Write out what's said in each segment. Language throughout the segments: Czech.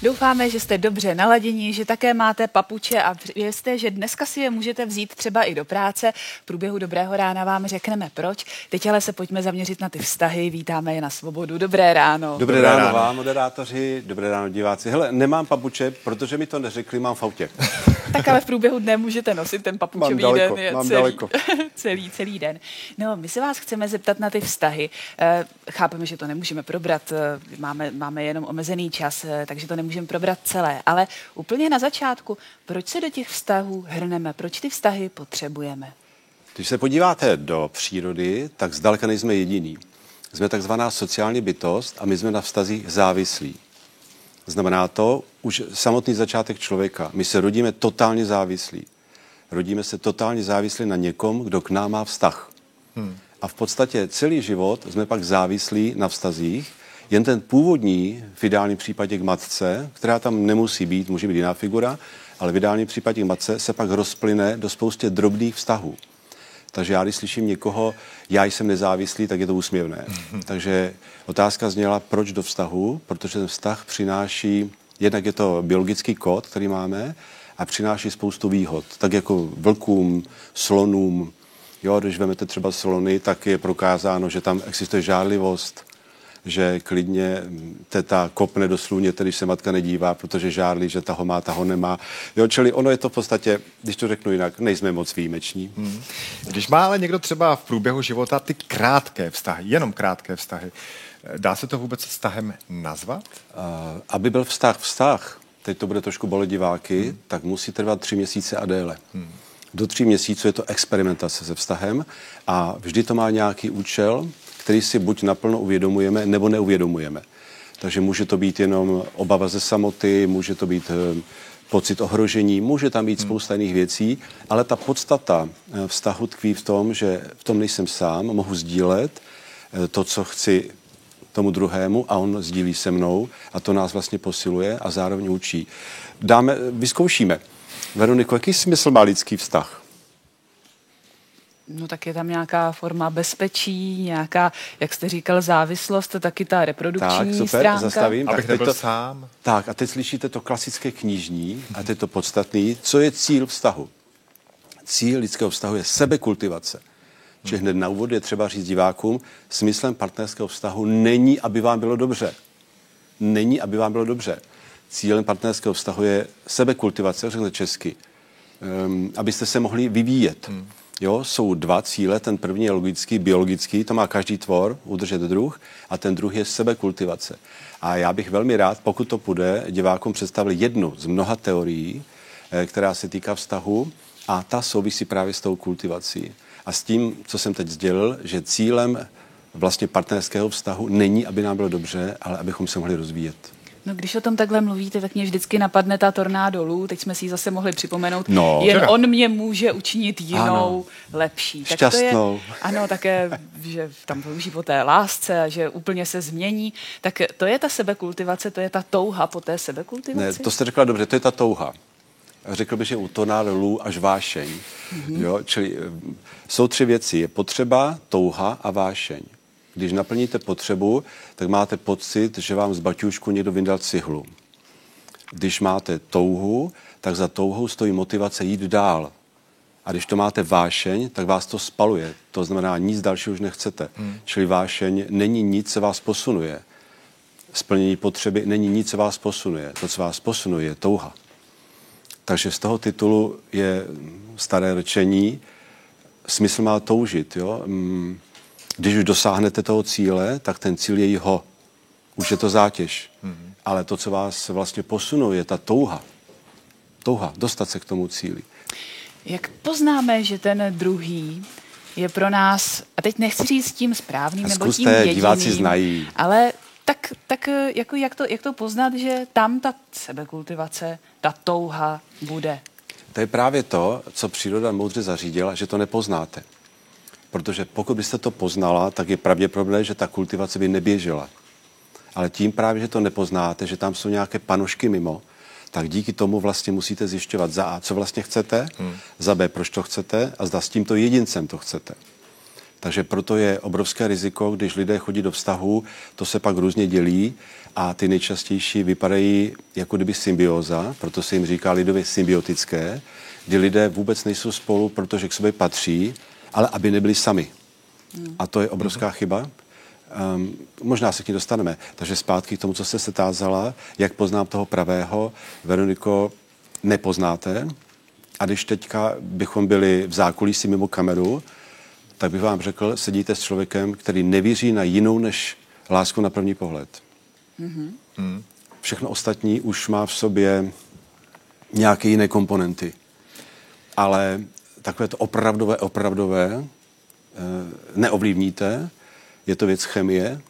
Doufáme, že jste dobře naladění, že také máte papuče a vězte, že dneska si je můžete vzít třeba i do práce. V průběhu Dobrého rána vám řekneme proč. Teď ale se pojďme zaměřit na ty vztahy. Vítáme je na Svobodu. Dobré ráno. Dobré ráno vám, moderátoři, dobré ráno diváci. Hele, nemám papuče, protože mi to neřekli, mám v autě. Tak ale v průběhu dne můžete nosit ten papučový den. Je celý den. No, my se vás chceme zeptat na ty vztahy. Chápeme, že to nemůžeme probrat, máme jenom omezený čas, takže to nemůžeme probrat celé. Ale úplně na začátku, proč se do těch vztahů hrneme? Proč ty vztahy potřebujeme? Když se podíváte do přírody, tak zdaleka nejsme jediný. Jsme takzvaná sociální bytost a my jsme na vztazích závislí. Znamená to už samotný začátek člověka. My se rodíme totálně závislí. Rodíme se totálně závislí na někom, kdo k nám má vztah. A v podstatě celý život jsme pak závislí na vztazích, jen ten původní, v ideálním případě k matce, která tam nemusí být, může být jiná figura, ale v ideálním případě k matce se pak rozplyne do spoustě drobných vztahů. Takže já, když slyším někoho, já jsem nezávislý, tak je to úsměvné. Takže otázka zněla, proč do vztahu? Protože ten vztah přináší, jednak je to biologický kód, který máme, a přináší spoustu výhod. Tak jako vlkům, slonům. Jo, když vezmete třeba slony, tak je prokázáno, že tam existuje žárlivost, že klidně teta kopne do sluněte, když se matka nedívá, protože žárlí, že ta ho má, ta ho nemá. Jo, čili ono je to v podstatě, když to řeknu jinak, nejsme moc výjimeční. Když má ale někdo třeba v průběhu života ty krátké vztahy, jenom krátké vztahy, dá se to vůbec vztahem nazvat? Aby byl vztah, teď to bude trošku bolet diváky, tak musí trvat 3 měsíce a déle. Do 3 měsíců je to experimentace se vztahem a vždy to má nějaký účel, který si buď naplno uvědomujeme, nebo neuvědomujeme. Takže může to být jenom obava ze samoty, může to být pocit ohrožení, může tam být spousta jiných věcí, ale ta podstata vztahu tkví v tom, že v tom nejsem sám, mohu sdílet to, co chci tomu druhému a on sdílí se mnou a to nás vlastně posiluje a zároveň učí. Vyzkoušíme. Veroniko, jaký smysl má lidský vztah? No tak je tam nějaká forma bezpečí, nějaká, jak jste říkal, závislost, taky ta reprodukční stránka. Zastavím. Abych nebyl sám. Tak a teď slyšíte to klasické knižní a teď to podstatný. Co je cíl vztahu? Cíl lidského vztahu je sebekultivace. Čili hned na úvod je třeba říct divákům, smyslem partnerského vztahu není, aby vám bylo dobře. Není, aby vám bylo dobře. Cílem partnerského vztahu je sebekultivace, řekněme česky, abyste se mohli vyvíjet. Jo, jsou 2 cíle, ten první je logický, biologický, to má každý tvor, udržet druh, a ten druhý je sebekultivace. A já bych velmi rád, pokud to půjde, divákům představil jednu z mnoha teorií, která se týká vztahu a ta souvisí právě s tou kultivací. A s tím, co jsem teď sdělil, že cílem vlastně partnerského vztahu není, aby nám bylo dobře, ale abychom se mohli rozvíjet. No, když o tom takhle mluvíte, tak mě vždycky napadne ta tornádolů. Teď jsme si ji zase mohli připomenout. Jen on mě může učinit jinou, lepší. Tak šťastnou. To je, ano, také, že tam mluví o té lásce a že úplně se změní. Tak to je ta sebekultivace, to je ta touha po té sebekultivaci? Ne, to jste řekla dobře, to je ta touha. Řekl bych, že u tornádolů až vášeň. Jo, čili jsou 3 věci. Je potřeba, touha a vášeň. Když naplníte potřebu, tak máte pocit, že vám z baťůžku někdo vyndal cihlu. Když máte touhu, tak za touhou stojí motivace jít dál. A když to máte vášeň, tak vás to spaluje. To znamená, nic dalšího už nechcete. Čili vášeň není nic, co vás posunuje. Splnění potřeby není nic, co vás posunuje. To, co vás posunuje, je touha. Takže z toho titulu je staré rčení, smysl má toužit, jo? Když už dosáhnete toho cíle, tak ten cíl je jeho. Už je to zátěž. Ale to, co vás vlastně posunuje, je ta touha. Touha, dostat se k tomu cíli. Jak poznáme, že ten druhý je pro nás, a teď nechci říct tím správným nebo tím jediným, diváci znají. Ale tak jako jak to poznat, že tam ta sebekultivace, ta touha bude? To je právě to, co příroda moudře zařídila, že to nepoznáte. Protože pokud byste to poznala, tak je pravděpodobné, že ta kultivace by neběžela. Ale tím právě, že to nepoznáte, že tam jsou nějaké panošky mimo, tak díky tomu vlastně musíte zjišťovat za A, co vlastně chcete, za B, proč to chcete a zda s tímto jedincem to chcete. Takže proto je obrovské riziko, když lidé chodí do vztahu, to se pak různě dělí a ty nejčastější vypadají jako kdyby symbióza, proto se jim říká lidově symbiotické, kdy lidé vůbec nejsou spolu, protože k sobě patří, ale aby nebyli sami. A to je obrovská chyba. Možná se k ní dostaneme. Takže zpátky k tomu, co jste se tázala, jak poznám toho pravého. Veroniko, nepoznáte. A když teďka bychom byli v zákulisí mimo kameru, tak bych vám řekl, sedíte s člověkem, který nevěří na jinou než lásku na první pohled. Všechno ostatní už má v sobě nějaké jiné komponenty. Ale takové to opravdové neovlivníte, je to věc chemie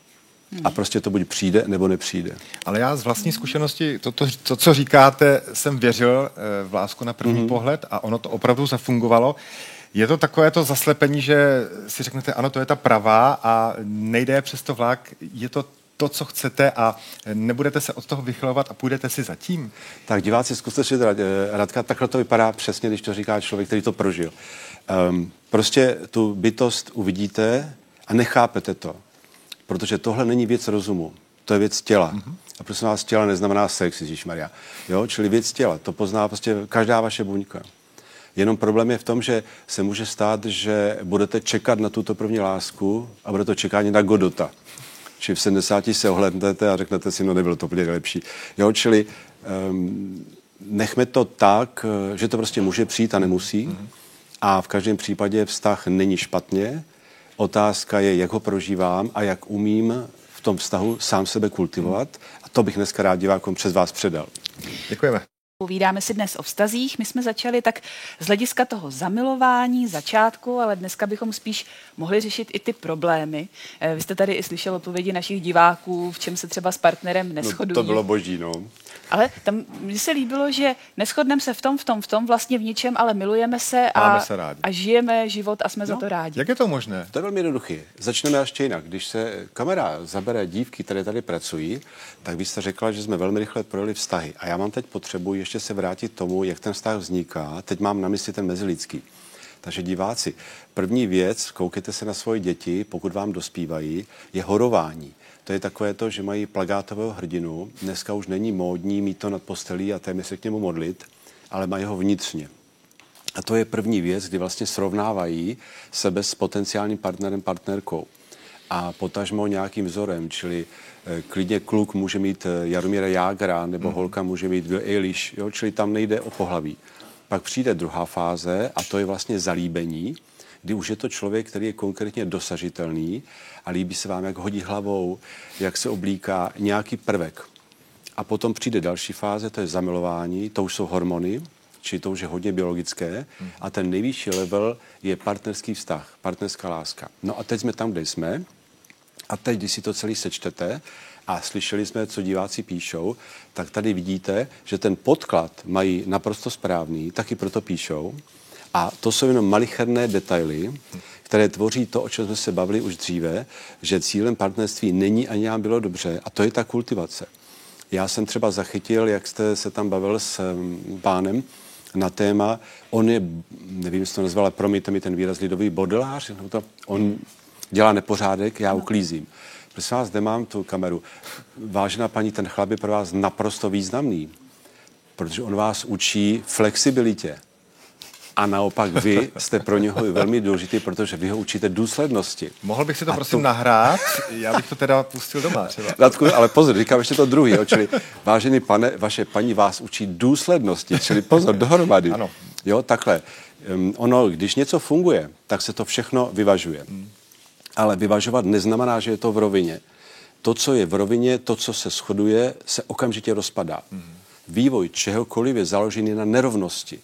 a prostě to buď přijde, nebo nepřijde. Ale já z vlastní zkušenosti, to co říkáte, jsem věřil v lásku na první pohled a ono to opravdu zafungovalo. Je to takové to zaslepení, že si řeknete, ano, to je ta pravá a nejde přes to vlak, je to, co chcete a nebudete se od toho vychylovat a půjdete si za tím? Tak diváci, zkuste si Radka, takhle to vypadá přesně, když to říká člověk, který to prožil. Prostě tu bytost uvidíte a nechápete to, protože tohle není věc rozumu, to je věc těla. A prosím vás, těla neznamená sex, ježišmarja. Jo, čili věc těla, to pozná prostě každá vaše buňka. Jenom problém je v tom, že se může stát, že budete čekat na tuto první lásku a bude to čekání na Godota. Čili v 70 se ohlédnete a řeknete si, no nebylo to úplně lepší. Jo, čili nechme to tak, že to prostě může přijít a nemusí. A v každém případě vztah není špatně. Otázka je, jak ho prožívám a jak umím v tom vztahu sám sebe kultivovat. A to bych dneska rád divákům přes vás předal. Děkujeme. Povídáme si dnes o vztazích. My jsme začali tak z hlediska toho zamilování, začátku, ale dneska bychom spíš mohli řešit i ty problémy. Vy jste tady i slyšel odpovědi našich diváků, v čem se třeba s partnerem neshodují. No, to bylo boží, no. Ale tam mně se líbilo, že neshodneme se v tom, vlastně v ničem, ale milujeme se a žijeme život a jsme za to rádi. Jak je to možné? To je velmi jednoduché. Začneme ještě jinak. Když se kamera zabere dívky, které tady pracují, tak vy jste řekla, že jsme velmi rychle projeli vztahy. A já mám teď potřebu ještě se vrátit tomu, jak ten vztah vzniká. Teď mám na mysli ten mezilidský. Takže diváci, první věc, koukejte se na svoje děti, pokud vám dospívají, je horování. To je takové to, že mají plagátového hrdinu. Dneska už není módní mít to nad postelí a téměř se k němu modlit, ale mají ho vnitřně. A to je první věc, kdy vlastně srovnávají sebe s potenciálním partnerem, partnerkou. A potažmo nějakým vzorem, čili klidně kluk může mít Jaromíra Jágra, nebo holka může mít Billie Eilish, jo? Čili tam nejde o pohlaví. Pak přijde druhá fáze a to je vlastně zalíbení, kdy už je to člověk, který je konkrétně dosažitelný a líbí se vám, jak hodí hlavou, jak se oblíká, nějaký prvek. A potom přijde další fáze, to je zamilování, to už jsou hormony, čili to už je hodně biologické a ten nejvyšší level je partnerský vztah, partnerská láska. No a teď jsme tam, kde jsme a teď, když si to celý sečtete a slyšeli jsme, co diváci píšou, tak tady vidíte, že ten podklad mají naprosto správný, taky proto píšou. A to jsou jenom malicherné detaily, které tvoří to, o čem jsme se bavili už dříve, že cílem partnerství není ani nám bylo dobře a to je ta kultivace. Já jsem třeba zachytil, jak jste se tam bavil s pánem na téma, on je, nevím, jestli to nazval, ale promiňte mi ten výraz, lidový bordelář, on dělá nepořádek, já uklízím. Prosím vás, zde mám tu kameru. Vážená paní, ten chlap je pro vás naprosto významný, protože on vás učí flexibilitě. A naopak vy jste pro něho velmi důležitý, protože vy ho učíte důslednosti. Mohl bych si to prosím nahrát? Já bych to teda pustil doma třeba. Radku, ale pozor, říkám ještě to druhý, jo, čili vážený pane, vaše paní vás učí důslednosti, čili pozor, dohromady. Ano. Jo, takhle. Ono, když něco funguje, tak se to všechno vyvažuje. Ale vyvažovat neznamená, že je to v rovině. To, co je v rovině, to, co se shoduje, se okamžitě rozpadá. Vývoj čehokoliv je založený na nerovnosti.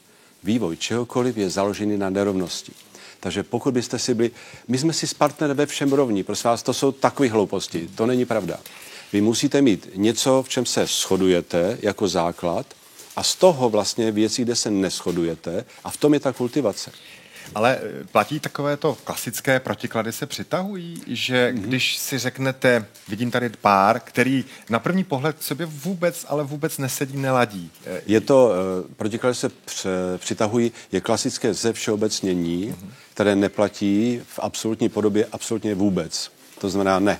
Vývoj čehokoliv je založený na nerovnosti. Takže pokud byste si byli, my jsme si s partnerem ve všem rovní, prosím vás, to jsou takové hlouposti, to není pravda. Vy musíte mít něco, v čem se shodujete jako základ a z toho vlastně věcí, kde se neshodujete a v tom je ta kultivace. Ale platí takové to klasické protiklady se přitahují, že když si řeknete, vidím tady pár, který na první pohled sobě vůbec nesedí, neladí. Je to, protiklady se přitahují, je klasické zevšeobecnění, které neplatí v absolutní podobě absolutně vůbec. To znamená ne.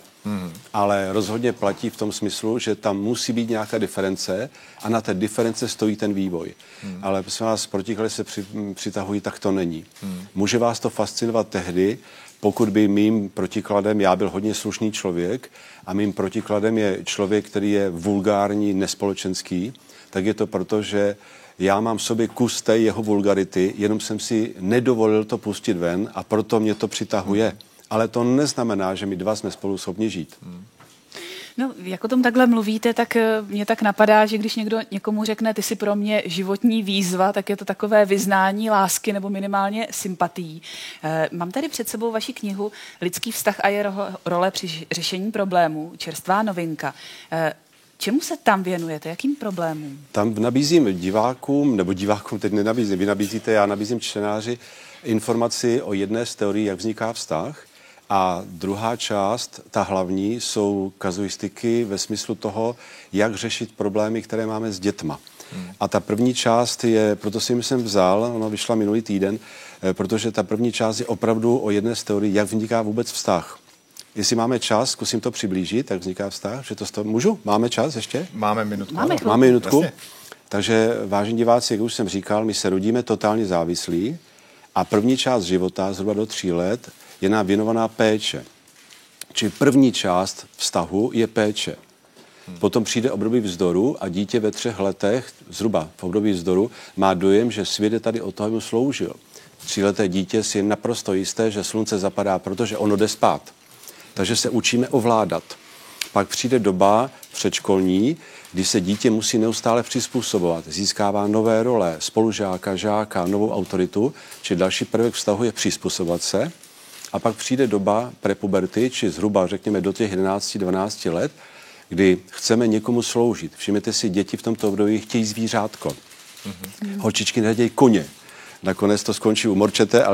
Ale rozhodně platí v tom smyslu, že tam musí být nějaká diference a na té diference stojí ten vývoj. Ale prosím vás, protiklady se přitahují, tak to není. Může vás to fascinovat tehdy, pokud by mým protikladem, já byl hodně slušný člověk a mým protikladem je člověk, který je vulgární, nespolečenský, tak je to proto, že já mám v sobě kus té jeho vulgarity, jenom jsem si nedovolil to pustit ven a proto mě to přitahuje. Ale to neznamená, že my dva jsme spolu schopni žít. No, jak o tom takhle mluvíte, tak mě tak napadá, že když někdo někomu řekne, ty jsi pro mě životní výzva, tak je to takové vyznání lásky nebo minimálně sympatií. Mám tady před sebou vaši knihu Lidský vztah a jeho role při řešení problémů, čerstvá novinka. Čemu se tam věnujete? Jakým problémům? Tam nabízím divákům, nebo divákům teď nenabízím, vy nabízíte, já nabízím čtenáři informaci o jedné z teorií, jak vzniká vztah. A druhá část, ta hlavní, jsou kazuistiky ve smyslu toho, jak řešit problémy, které máme s dětma. A ta první část je, proto si jsem vzal, ona vyšla minulý týden, protože ta první část je opravdu o jedné z teorií, jak vzniká vůbec vztah. Jestli máme čas, zkusím to přiblížit, jak vzniká vztah, že to můžu? Máme čas ještě? Máme minutku. Máme minutku. Jasně. Takže, vážení diváci, jak už jsem říkal, my se rodíme totálně závislí a první část života, zhruba do 3 let, je nám věnovaná péče. Čili první část vztahu je péče. Potom přijde období vzdoru a dítě ve 3 letech, zhruba v období vzdoru, má dojem, že svět je tady od toho, aby mu sloužil. 3leté dítě si je naprosto jisté, že slunce zapadá, protože ono jde spát. Takže se učíme ovládat. Pak přijde doba předškolní, kdy se dítě musí neustále přizpůsobovat. Získává nové role, spolužáka, žáka, novou autoritu, či další prvek vztahu je přizpůsobovat se. A pak přijde doba prepuberty, či zhruba, řekněme, do těch 11-12 let, kdy chceme někomu sloužit. Všimněte si, děti v tomto období chtějí zvířátko. Holčičky nechtějí koně. Nakonec to skončí u morčete,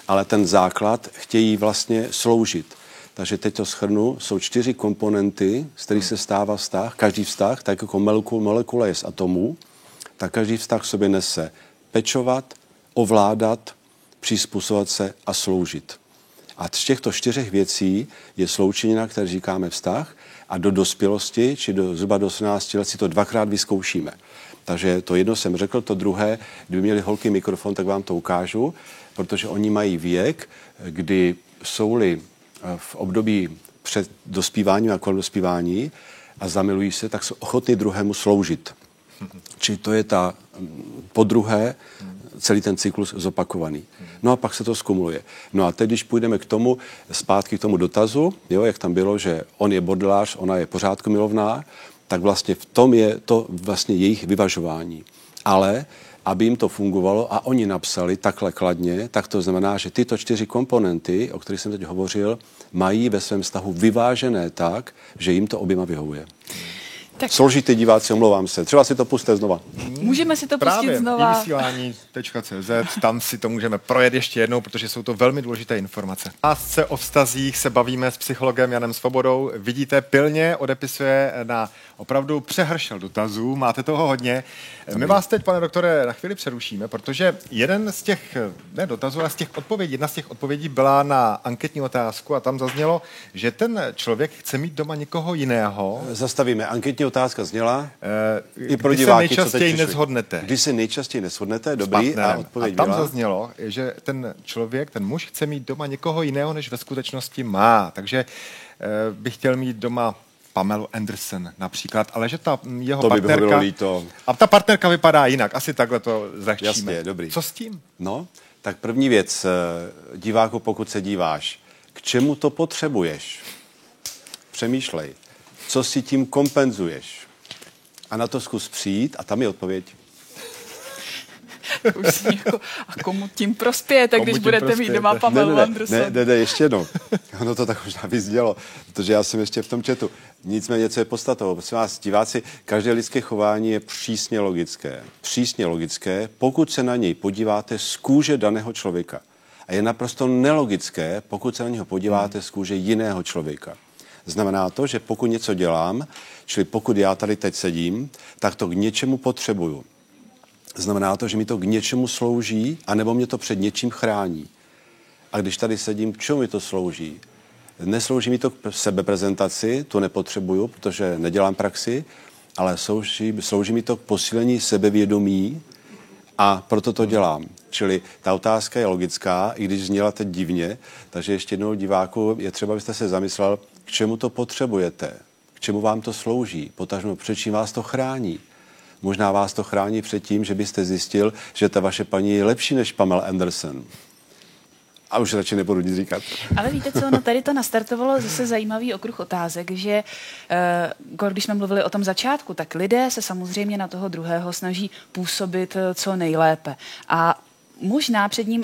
ale ten základ chtějí vlastně sloužit. Takže teď to shrnu, jsou 4 komponenty, z kterých se stává vztah. Každý vztah, tak jako molekula je z atomů, tak každý vztah v sobě nese pečovat, ovládat, přizpůsobovat se a sloužit. A z těchto 4 věcí je sloučenina, které říkáme vztah, a do dospělosti, či zhruba do 18 let si to 2krát vyzkoušíme. Takže to jedno jsem řekl, to druhé, kdyby měli holky mikrofon, tak vám to ukážu, protože oni mají věk, kdy jsou-li v období před dospíváním a kolem dospívání a zamilují se, tak jsou ochotní druhému sloužit. Čili to je ta podruhé celý ten cyklus zopakovaný. No a pak se to skumuluje. No a teď, když půjdeme k tomu, zpátky k tomu dotazu, jak tam bylo, že on je bordelář, ona je pořádku milovná, tak vlastně v tom je to vlastně jejich vyvažování. Ale aby jim to fungovalo a oni napsali takhle kladně, tak to znamená, že tyto 4 komponenty, o kterých jsem teď hovořil, mají ve svém vztahu vyvážené tak, že jim to oběma vyhovuje. Tak. Složitý diváci, omlouvám se. Třeba si to pusťte znova. Můžeme si to pustit znova. Vysílání.cz, tam si to můžeme projet ještě jednou, protože jsou to velmi důležité informace. Lásce o vztazích se bavíme s psychologem Janem Svobodou. Vidíte, pilně odepisuje na opravdu přehršel dotazů. Máte toho hodně. My vás teď, pane doktore, na chvíli přerušíme, protože jeden z těch, ne dotazů, ale z těch odpovědí, jedna z těch odpovědí byla na anketní otázku a tam zaznělo, že ten člověk chce mít doma někoho jiného. Zastavíme. Anketní otázka zněla i pro diváky, co teď přišli. Když se nejčastěji neshodnete, dobrý, a odpověď byla. A tam zaznělo, že ten člověk, ten muž chce mít doma někoho jiného, než ve skutečnosti má. Takže bych chtěl mít doma Pamelu Anderson například, ale že ta jeho to partnerka... by bylo líto. A ta partnerka vypadá jinak, asi takhle to zlehčíme. Jasně, dobrý. Co s tím? No, tak první věc, diváku, pokud se díváš, k čemu to potřebuješ? Přemýšlej. Co si tím kompenzuješ? A na to zkus přijít a tam je odpověď. Už jako, a komu tím prospějete, když budete mít doma Pamelu Anderson? Ne, ještě jednou. Ono to tak možná vyzdělo, protože já jsem ještě v tom chatu. Nicméně, co je podstatou. Prosím vás, diváci, každé lidské chování je přísně logické. Přísně logické, pokud se na něj podíváte z kůže daného člověka. A je naprosto nelogické, pokud se na něho podíváte z kůže jiného člověka. Znamená to, že pokud něco dělám, čili pokud já tady teď sedím, tak to k něčemu potřebuju. Znamená to, že mi to k něčemu slouží, anebo mě to před něčím chrání. A když tady sedím, k čemu mi to slouží? Neslouží mi to k sebeprezentaci, to nepotřebuju, protože nedělám praxi, ale slouží mi to k posílení sebevědomí a proto to dělám. Čili ta otázka je logická, i když zněla teď divně, takže ještě jednou diváku je třeba, abyste se zamyslel, k čemu to potřebujete, k čemu vám to slouží, potažmo před čím vás to chrání. Možná vás to chrání před tím, že byste zjistil, že ta vaše paní je lepší než Pamela Anderson. A už radši nebudu nic říkat. Ale víte co, no tady to nastartovalo zase zajímavý okruh otázek, že když jsme mluvili o tom začátku, tak lidé se samozřejmě na toho druhého snaží působit co nejlépe. A možná před ním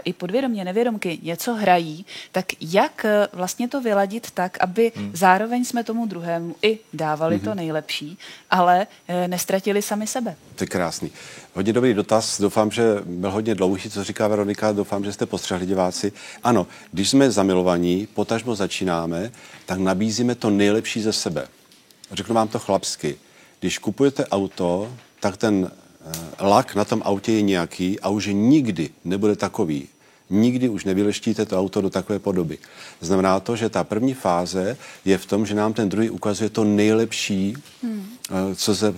i podvědomě, nevědomky něco hrají, tak jak vlastně to vyladit tak, aby zároveň jsme tomu druhému i dávali to nejlepší, ale nestratili sami sebe. To je krásný. Hodně dobrý dotaz, doufám, že byl hodně dlouhý, co říká Veronika, doufám, že jste postřehli diváci. Ano, když jsme zamilovaní, potažmo začínáme, tak nabízíme to nejlepší ze sebe. Řeknu vám to chlapsky. Když kupujete auto, tak ten lak na tom autě je nějaký a už nikdy nebude takový. Nikdy už nevyleštíte to auto do takové podoby. Znamená to, že ta první fáze je v tom, že nám ten druhý ukazuje to nejlepší,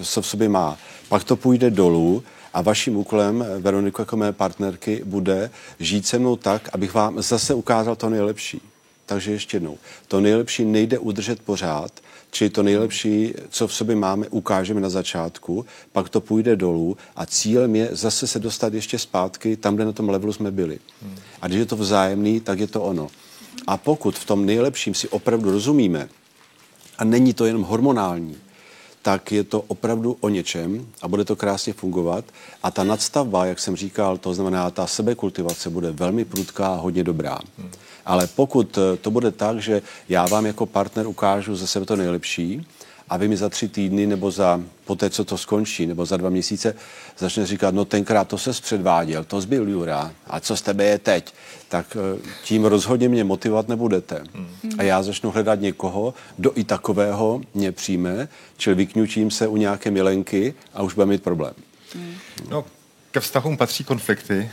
co v sobě má. Pak to půjde dolů a vaším úkolem, Veroniko, jako mé partnerky, bude žít se mnou tak, abych vám zase ukázal to nejlepší. Takže ještě jednou. To nejlepší nejde udržet pořád, čili to nejlepší, co v sobě máme, ukážeme na začátku, pak to půjde dolů a cílem je zase se dostat ještě zpátky tam, kde na tom levelu jsme byli. A když je to vzájemný, tak je to ono. A pokud v tom nejlepším si opravdu rozumíme a není to jenom hormonální, tak je to opravdu o něčem a bude to krásně fungovat. A ta nadstavba, jak jsem říkal, to znamená, ta sebekultivace bude velmi prudká a hodně dobrá. Ale pokud to bude tak, že já vám jako partner ukážu ze sebe to nejlepší a vy mi za 3 týdny nebo poté, co to skončí, nebo za 2 měsíce začne říkat, no tenkrát to ses předváděl, to zbyl Jura, a co z tebe je teď, tak tím rozhodně mě motivovat nebudete. A já začnu hledat někoho, kdo i takového mě přijme, čili vykňučím se u nějaké milenky a už bude mít problém. No, ke vztahům patří konflikty.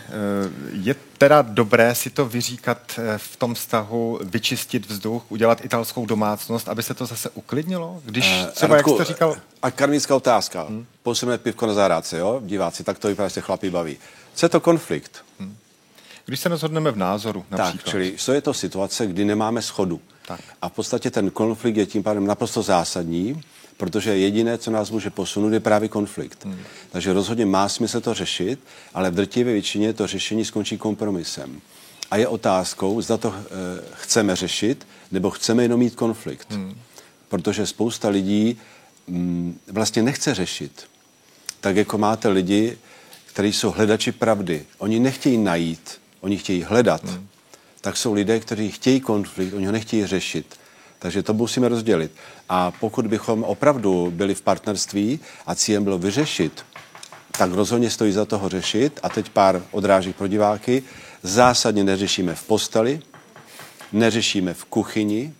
Je teda dobré si to vyříkat v tom vztahu, vyčistit vzduch, udělat italskou domácnost, aby se to zase uklidnilo? Když třeba, Radku, jak jste říkal... Akademická otázka. Posledné pivko na zahrádce, jo? Diváci, tak to vypadá, že se chlapi baví. Co je to konflikt? Když se neshodneme v názoru, například. Tak, čili co je to situace, kdy nemáme shodu. Tak. A v podstatě ten konflikt je tím pádem naprosto zásadní, protože jediné, co nás může posunout, je právě konflikt. Takže rozhodně má smysl to řešit, ale v drtivé většině to řešení skončí kompromisem. A je otázkou, zda to chceme řešit, nebo chceme jenom mít konflikt. Protože spousta lidí vlastně nechce řešit. Tak jako máte lidi, kteří jsou hledači pravdy. Oni nechtějí najít, oni chtějí hledat. Tak jsou lidé, kteří chtějí konflikt, oni ho nechtějí řešit. Takže to musíme rozdělit. A pokud bychom opravdu byli v partnerství a cílem bylo vyřešit, tak rozhodně stojí za toho řešit. A teď pár odrážek pro diváky. Zásadně neřešíme v posteli, neřešíme v kuchyni,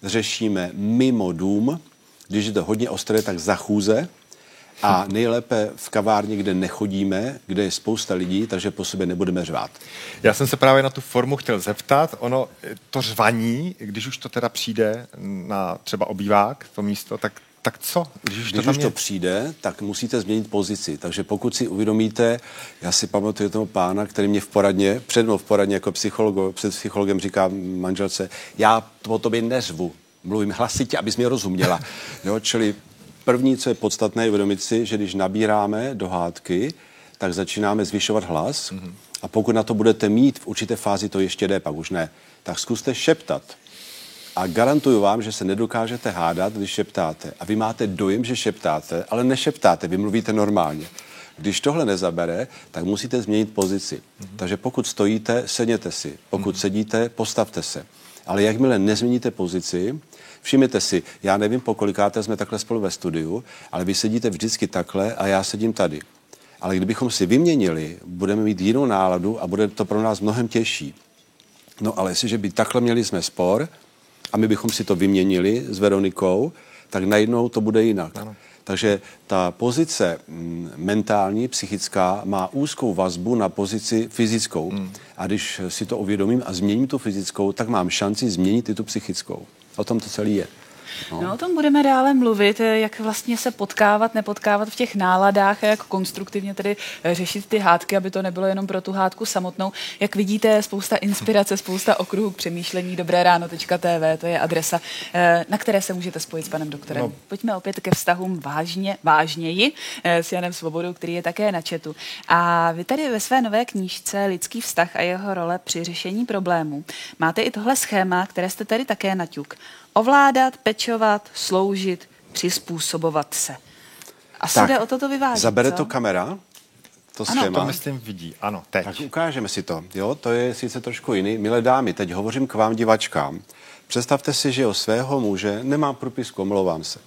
řešíme mimo dům. Když je to hodně ostré, tak za chůze. A nejlépe v kavárně, kde nechodíme, kde je spousta lidí, takže po sobě nebudeme řvát. Já jsem se právě na tu formu chtěl zeptat. Ono, to řvaní, když už to teda přijde na třeba obývák, to místo, tak co? Když už to přijde, tak musíte změnit pozici. Takže pokud si uvědomíte, já si pamatuju toho pána, který mě před mnou v poradně jako před psychologem říká manželce, já po tobě neřvu, mluvím hlasitě, abys mě rozuměla. Jo, čili první, co je podstatné, je uvědomit si, že když nabíráme do hádky, tak začínáme zvyšovat hlas a pokud na to budete mít v určité fázi, to ještě jde, pak už ne, tak zkuste šeptat. A garantuju vám, že se nedokážete hádat, když šeptáte. A vy máte dojem, že šeptáte, ale nešeptáte, vy mluvíte normálně. Když tohle nezabere, tak musíte změnit pozici. Takže pokud stojíte, sedněte si. Pokud sedíte, postavte se. Ale jakmile nezměníte pozici, všimněte si, já nevím, po kolikáté jsme takhle spolu ve studiu, ale vy sedíte vždycky takhle a já sedím tady. Ale kdybychom si vyměnili, budeme mít jinou náladu a bude to pro nás mnohem těžší. No ale jestliže by takhle měli jsme spor a my bychom si to vyměnili s Veronikou, tak najednou to bude jinak. Ano. Takže ta pozice mentální, psychická má úzkou vazbu na pozici fyzickou. A když si to uvědomím a změním tu fyzickou, tak mám šanci změnit i tu psychickou. O tom to celé je. No, o tom budeme dále mluvit, jak vlastně se potkávat, nepotkávat v těch náladách a jak konstruktivně tedy řešit ty hádky, aby to nebylo jenom pro tu hádku samotnou. Jak vidíte, spousta inspirace, spousta okruhů k přemýšlení. Dobrérano.tv, to je adresa, na které se můžete spojit s panem doktorem. No. Pojďme opět ke vztahům vážněji s Janem Svobodou, který je také na chatu. A vy tady ve své nové knížce Lidský vztah a jeho role při řešení problémů máte i tohle schéma, které jste tady také naťuk. Ovládat, pečovat, sloužit, přizpůsobovat se. Asi jde o toto vyvážit, zabere co? to kamera, to schéma. Ano, to myslím vidí, ano, teď. Tak ukážeme si to, jo, to je sice trošku jiný. Milé dámy, teď hovořím k vám divačkám. Představte si, že o svého muže, nemám propisku, omlouvám se,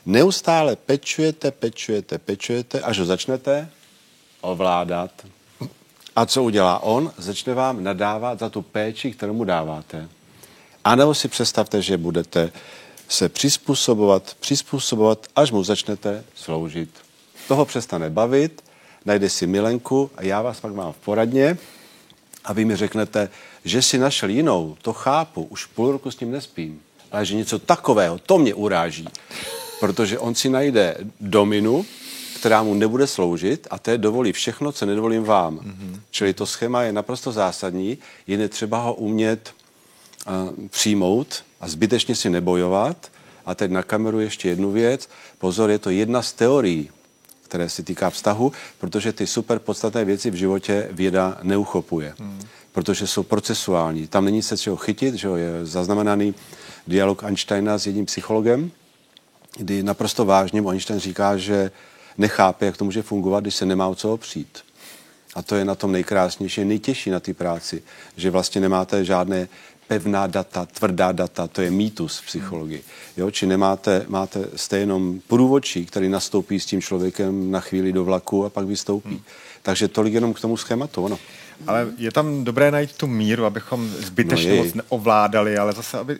neustále pečujete, až ho začnete ovládat. A co udělá on? Začne vám nadávat za tu péči, kterou mu dáváte. A nebo si představte, že budete se přizpůsobovat, až mu začnete sloužit. Toho přestane bavit, najde si milenku a já vás pak mám v poradně a vy mi řeknete, že si našel jinou, to chápu, už půl roku s ním nespím, ale že něco takového, to mě uráží, protože on si najde dominu, která mu nebude sloužit a té dovolí všechno, co nedovolím vám. Čili to schéma je naprosto zásadní, je netřeba ho umět přijmout a zbytečně si nebojovat. A teď na kameru ještě jednu věc. Pozor, je to jedna z teorií, které se týká vztahu, protože ty super podstatné věci v životě věda neuchopuje. Protože jsou procesuální. Tam není se čeho chytit, že je zaznamenaný dialog Einsteina s jedním psychologem, kdy naprosto vážně Einstein říká, že nechápe, jak to může fungovat, když se nemá o co opřít. A to je na tom nejkrásnější, nejtěžší na té práci, že vlastně nemáte žádné pevná data, tvrdá data, to je mýtus v psychologii. Jo? Či jste jenom průvodčí, který nastoupí s tím člověkem na chvíli do vlaku a pak vystoupí. Takže tolik jenom k tomu schématu, ano. Ale je tam dobré najít tu míru, abychom zbytečně moc neovládali, ale zase, aby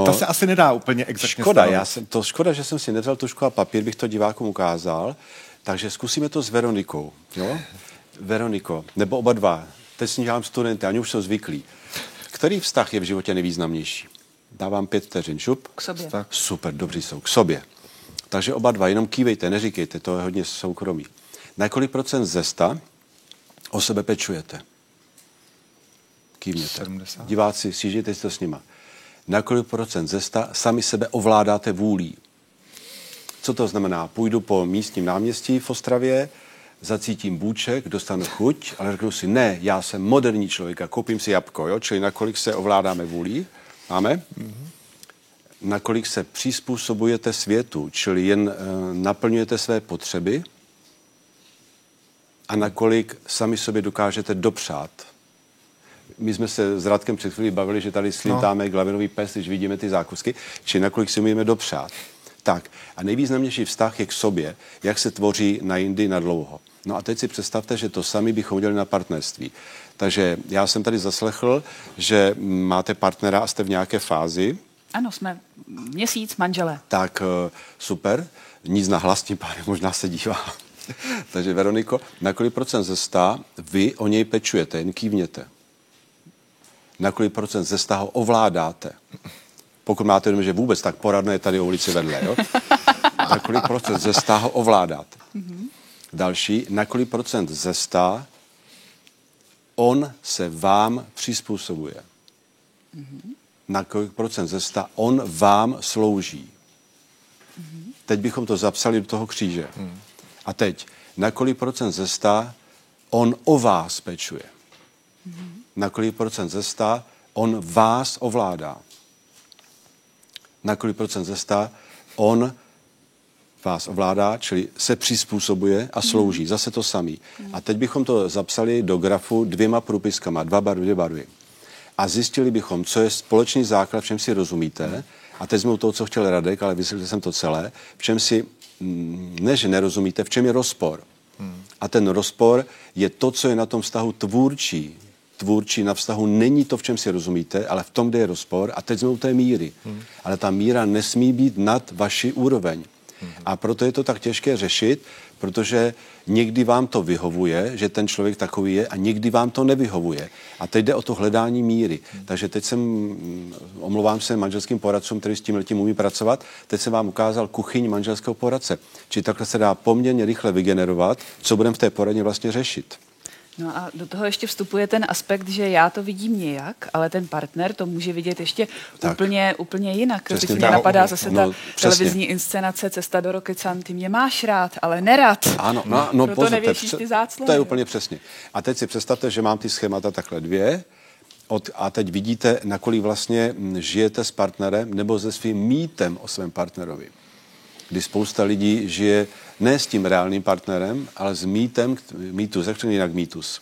ta se asi nedá úplně exaktně škoda, že jsem si nevzal tužku a papír, bych to divákům ukázal. Takže zkusíme to s Veronikou. Jo? Veroniko, nebo oba dva. Teď si dělám studenty, ani už jsou zvyklí. Který vztah je v životě nejvýznamnější? Dávám 5 vteřin, šup. K sobě. Super, dobří jsou. K sobě. Takže oba dva, jenom kývejte, neříkejte, to je hodně soukromí. Na kolik procent ze 100 o sebe pečujete? Kývněte. 70. Diváci, sjíždějte si to s nima. Na kolik procent ze 100 sami sebe ovládáte vůlí? Co to znamená? Půjdu po místním náměstí v Ostravě, zacítím bůček, dostanu chuť, ale řeknu si, ne, já jsem moderní člověk a koupím si jabko, jo? Čili nakolik se ovládáme vůlí? Máme? Nakolik se přizpůsobujete světu, čili jen naplňujete své potřeby a nakolik sami sobě dokážete dopřát. My jsme se s Radkem před chvílí bavili, že tady slintáme jak lavinový pes, když vidíme ty zákusky, čili nakolik si umíme dopřát. Tak, a nejvýznamnější vztah je k sobě, jak se tvoří na jindy na dlouho. No a teď si představte, že to sami bychom udělali na partnerství. Takže já jsem tady zaslechl, že máte partnera a jste v nějaké fázi. Ano, jsme měsíc manželé. Tak super, nic na hlas, tím pádem možná se dívá. Takže Veroniko, na kolik procent ze 100 vy o něj pečujete, jen kývněte. Na kolik procent ze 100 ho ovládáte. Pokud máte jenom, že vůbec, tak poradné je tady o ulici vedle, jo? Na kolik procent ze 100 ho ovládáte. Další, na kolik procent ze 100 on se vám přizpůsobuje. Na kolik procent ze 100 on vám slouží. Teď bychom to zapsali do toho kříže. A teď, na kolik procent ze 100 on o vás pečuje. Na kolik procent ze 100 on vás ovládá. Na kolik procent ze 100 on vás ovládá, čili se přizpůsobuje a slouží. Zase to samý. A teď bychom to zapsali do grafu 2 průpiskama, 2 barvy. A zjistili bychom, co je společný základ, v čem si rozumíte. A teď jsme u toho, co chtěl Radek, ale vysvětlil jsem to celé. V čem si, ne že nerozumíte, v čem je rozpor. A ten rozpor je to, co je na tom vztahu tvůrčí. Tvůrčí na vztahu není to, v čem si rozumíte, ale v tom, kde je rozpor. A teď jsme u té míry. Ale ta míra nesmí být nad vaši úroveň. A proto je to tak těžké řešit, protože někdy vám to vyhovuje, že ten člověk takový je, a někdy vám to nevyhovuje. A teď jde o to hledání míry. Takže teď omlouvám se manželským poradcům, který s tímhletím umí pracovat, teď jsem vám ukázal kuchyň manželského poradce. Či takhle se dá poměrně rychle vygenerovat, co budeme v té poradně vlastně řešit. No a do toho ještě vstupuje ten aspekt, že já to vidím nějak, ale ten partner to může vidět ještě úplně jinak. Teď mě napadá zase ta televizní inscenace Cesta do Rokycan, ty mě máš rád, ale nerad. Ano, proto nevěšíš ty záclony. To je úplně přesně. A teď si představte, že mám ty schémata takhle dvě a teď vidíte, nakolik vlastně žijete s partnerem nebo se svým mýtem o svém partnerovi. Kdy spousta lidí žije ne s tím reálným partnerem, ale s mýtus, řekněme jinak mýtus.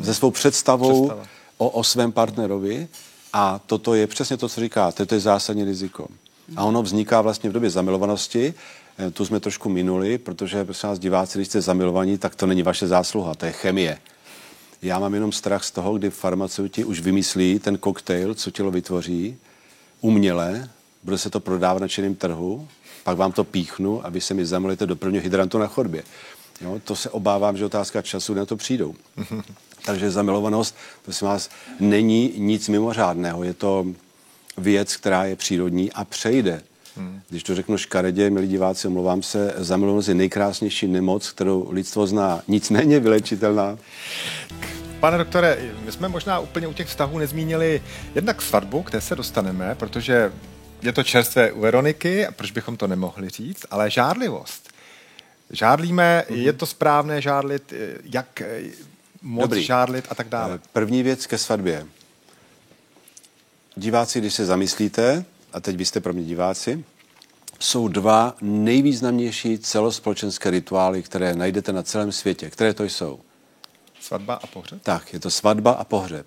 Se svou představou o svém partnerovi, a toto je přesně to, co říkáte, to je zásadní riziko. A ono vzniká vlastně v době zamilovanosti, tu jsme trošku minuli, protože prosím vás diváci, když jste zamilovaní, tak to není vaše zásluha, to je chemie. Já mám jenom strach z toho, kdy farmaceuti už vymyslí ten koktejl, co tělo vytvoří, uměle, bude se to prodávat na černém trhu, pak vám to píchnu a vy se mi zamilujete do prvního hydrantu na chodbě. Jo, to se obávám, že otázka času na to přijdou. Takže zamilovanost, prosím vás, není nic mimořádného. Je to věc, která je přírodní a přejde. Když to řeknu škaredě, milí diváci, omlouvám se, zamilovanost je nejkrásnější nemoc, kterou lidstvo zná. Nicméně vylečitelná. Pane doktore, my jsme možná úplně u těch vztahů nezmínili jednak svatbu, kde se dostaneme, protože je to čerstvé u Veroniky, a proč bychom to nemohli říct, ale žárlivost. Žárlíme, je to správné žárlit, jak moc žárlit a tak dále. První věc ke svatbě. Diváci, když se zamyslíte, a teď vy jste pro mě diváci, jsou dva nejvýznamnější celospolečenské rituály, které najdete na celém světě. Které to jsou? Svatba a pohřeb? Tak, je to svatba a pohřeb.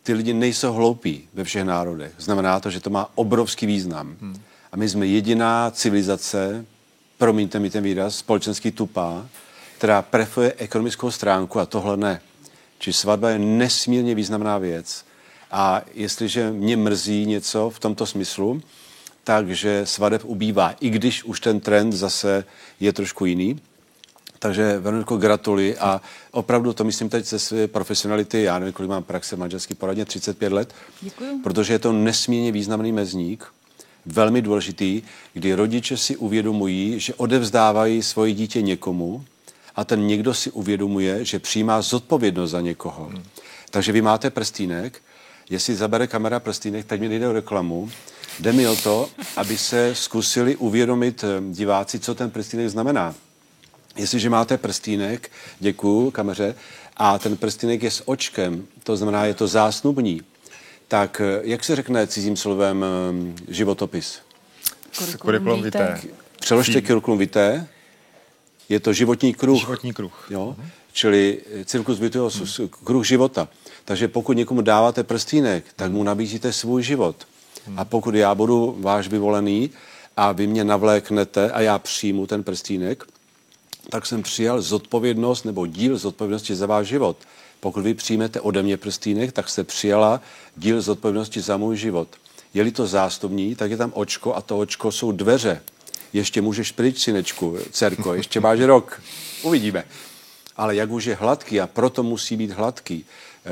Ty lidi nejsou hloupí ve všech národech. Znamená to, že to má obrovský význam. A my jsme jediná civilizace, promiňte mi ten výraz, společenský tupá, která preferuje ekonomickou stránku a tohle ne. Či svatba je nesmírně významná věc. A jestliže mě mrzí něco v tomto smyslu, takže svadeb ubývá, i když už ten trend zase je trošku jiný. Takže Veroniko, gratuluji a opravdu to myslím teď ze své profesionality, já nevím, kolik mám praxe v manželské poradně, 35 let. Děkuju. Protože je to nesmírně významný mezník, velmi důležitý, kdy rodiče si uvědomují, že odevzdávají svoje dítě někomu a ten někdo si uvědomuje, že přijímá zodpovědnost za někoho. Takže vy máte prstýnek, jestli zabere kamera prstýnek, teď mi nejde o reklamu, jde mi o to, aby se zkusili uvědomit diváci, co ten prstýnek znamená. Jestliže máte prstýnek, děkuju kameře, a ten prstýnek je s očkem, to znamená, je to zásnubní, tak jak se řekne cizím slovem životopis? Curriculum vitae. Přeložte curriculum vitae, je to životní kruh. Životní kruh. Jo? Čili circus vitaeus, kruh života. Takže pokud někomu dáváte prstýnek, tak mu nabízíte svůj život. A pokud já budu váš vyvolený a vy mě navléknete a já přijmu ten prstýnek, tak jsem přijal zodpovědnost nebo díl zodpovědnosti za váš život. Pokud vy přijmete ode mě prstýnek, tak jste přijala díl zodpovědnosti za můj život. Je-li to zástupní, tak je tam očko a to očko jsou dveře. Ještě můžeš pryč, synečku, dcerko, ještě máš rok. Uvidíme. Ale jak už je hladký, a proto musí být hladký,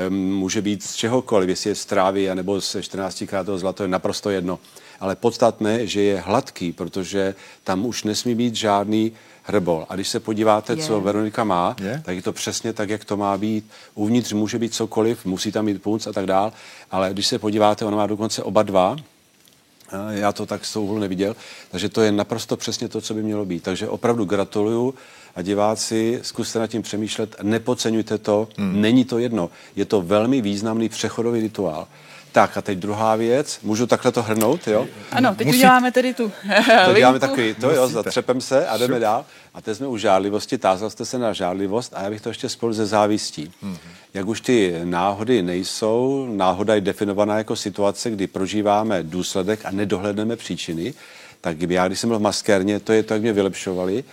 může být z čehokoliv, jestli je z trávy nebo ze 14 krát zlato, je naprosto jedno. Ale podstatné, že je hladký, protože tam už nesmí být žádný hrbol. A když se podíváte, co Veronika má, tak je to přesně tak, jak to má být. Uvnitř může být cokoliv, musí tam být punc a tak dál, ale když se podíváte, ona má dokonce oba dva, já to tak z toho úhlu neviděl, takže to je naprosto přesně to, co by mělo být. Takže opravdu gratuluju a diváci, zkuste nad tím přemýšlet, nepodceňujte to, není to jedno. Je to velmi významný přechodový rituál. Tak a teď druhá věc, můžu takhle to hrnout, jo? Ano, teď uděláme tedy tu to děláme takový, to jo, zatřepem se a jdeme dál. A teď jsme u žárlivosti, tázal jste se na žárlivost a já bych to ještě spolu ze závistí. Jak už ty náhody nejsou, náhoda je definovaná jako situace, kdy prožíváme důsledek a nedohledneme příčiny, tak já, když jsem byl v maskérně, to je to, jak mě vylepšovali,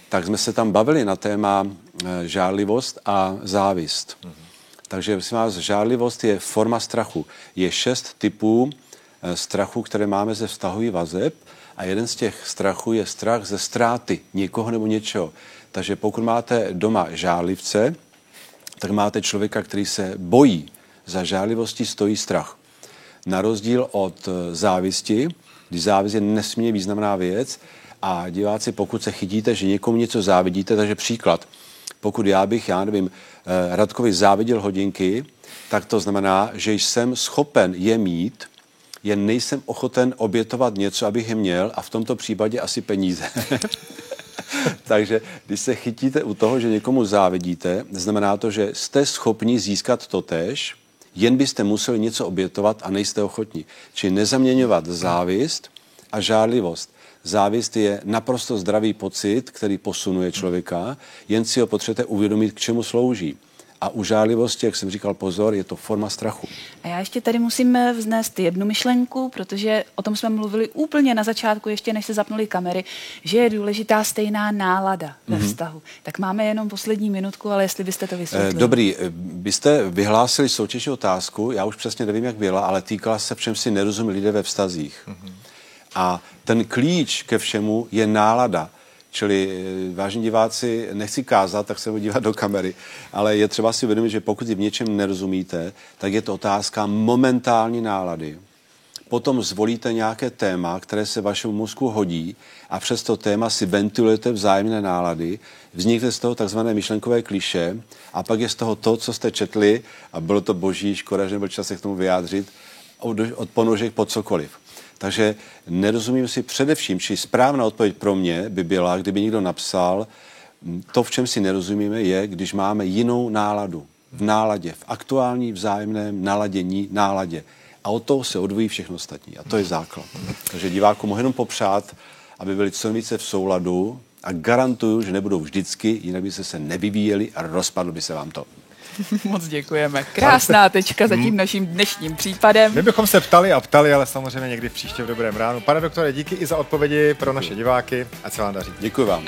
tak jsme se tam bavili na téma žárlivost a závist. Takže prosím vás, žárlivost je forma strachu. Je 6 typů strachu, které máme ze vztahových vazeb A jeden z těch strachů je strach ze ztráty někoho nebo něčeho. Takže pokud máte doma žárlivce, tak máte člověka, který se bojí. Za žárlivostí stojí strach. Na rozdíl od závisti, kdy závist je nesmírně významná věc a diváci, pokud se chytíte, že někomu něco závidíte, takže příklad, pokud já nevím, Radkovi záviděl hodinky, tak to znamená, že jsem schopen je mít, jen nejsem ochoten obětovat něco, abych je měl a v tomto případě asi peníze. Takže když se chytíte u toho, že někomu závidíte, znamená to, že jste schopni získat totéž, jen byste museli něco obětovat a nejste ochotní. Čili nezaměňovat závist a žárlivost. Závist je naprosto zdravý pocit, který posunuje člověka, jen si ho potřebujete uvědomit, k čemu slouží. A u žárlivosti, jak jsem říkal, pozor, je to forma strachu. A já ještě tady musím vznést jednu myšlenku, protože o tom jsme mluvili úplně na začátku, ještě než se zapnuly kamery, že je důležitá stejná nálada ve vztahu. Tak máme jenom poslední minutku, ale jestli byste to vysvětlili. Dobrý, byste vyhlásili soutěžní otázku, já už přesně nevím, jak byla, ale týkala se, v čem si nerozumí lidé ve vztazích. A ten klíč ke všemu je nálada. Čili, vážení diváci, nechci kázat, tak se budu dívat do kamery, ale je třeba si uvědomit, že pokud v něčem nerozumíte, tak je to otázka momentální nálady. Potom zvolíte nějaké téma, které se vašemu mozku hodí a přes to téma si ventilujete vzájemné nálady, vznikne z toho takzvané myšlenkové klišé a pak je z toho to, co jste četli a bylo to boží, škoda, že nebyl čas se k tomu vyjádřit, od ponožek po cokoliv. Takže nerozumím si především, či správná odpověď pro mě by byla, kdyby někdo napsal, to, v čem si nerozumíme, je, když máme jinou náladu. V náladě, v aktuální vzájemném naladění, náladě. A od toho se odvojí všechno ostatní. A to je základ. Takže divákům mohu jenom popřát, aby byli co více v souladu a garantuju, že nebudou vždycky, jinak by se nevyvíjeli a rozpadlo by se vám to. Moc děkujeme. Krásná tečka za tím naším dnešním případem. My bychom se ptali a ptali, ale samozřejmě někdy příště v dobrém ránu. Pane doktore, díky i za odpovědi pro naše diváky. Ať se vám daří. Děkuji vám.